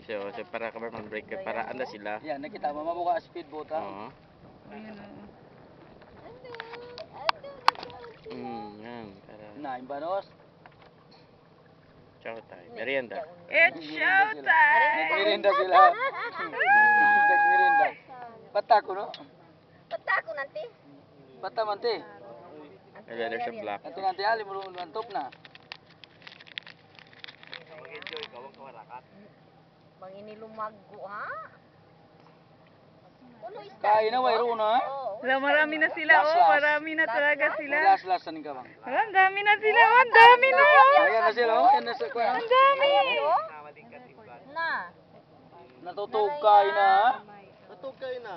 So para ka mag-break para anda sila. Yan, nakita mo mabuka speedboat ha. Oo. Yan para. Na, imbanos. Ciao tayo. Merienda. It's showtime! Nagmirinda sila. Nagmirinda. Bata ko no? Bata ko nanti. Bata man te. Naglalaro sa black. Nanti ali mo antop na. Mag-enjoy ka, huwag kawarakat. Bang ini lumago ha? Kain na wayro na. Wala, marami na sila, marami na talaga sila. Last-lasan ka bang? Wala, ang dami na sila, ang dami na. Ayan na sila, ayan na sa kuya. Ang dami. Na. Natutog kain na ha? Natug kayo na.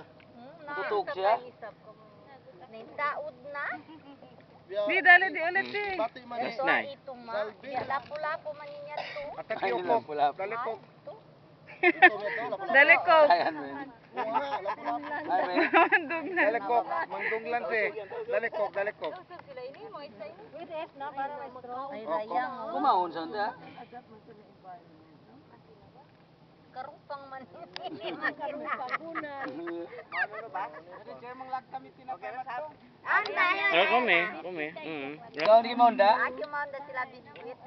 Natutog siya? Naitaod na. Di, dali, di ulit eh. Bati man Yes, eh. na. Ito ma. Lapo-lapo man niya to. Atak Ay, yung nila kok. pula. Dali kok. Dali ko. Ayan men. Ay men. Mandog na. Dali kok. Mangdunglan si. Dali kok, dali kok. Ay rayang. Kumahon sa ha? Karupang man. Kumi. Ikaw hindi mo onda? Aki mo na sila biskuit.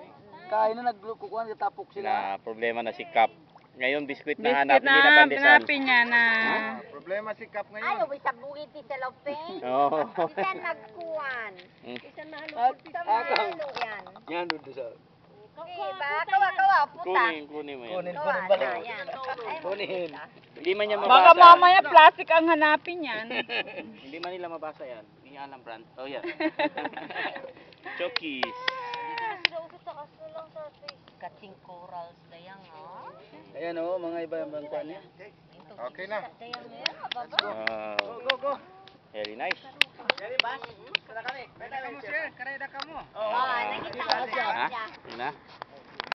Kain na nagkukuhan tapok sila. Na problema na si Kap. Ngayon biskuit na Biscuit hanap, hindi na na, pandesan. pinapin niya na. Problema si Kap Ay, ngayon. uwi sa bukit ni Salopeng. Oo. Isa nagkuhan. Isa At nahalo yan. yan doon sa. Diba? Kawa, puta. Kunin mo yan. Kunin Kawa, balik. yan. Kunin. Hindi man niya Baka mabasa. mamaya plastic ang hanapin yan. Hindi man nila mabasa yan. Hindi niya alam brand. Oh, yan. Chokis. Kating corals na yan, oh. Ayan o, mga iba-ibang kuhan niya. Okay na. Wow. Go. Very nice. Kada kami. Kada kamo sir. Kada kamo. Oh, nakita ko na. Ha? Yun na.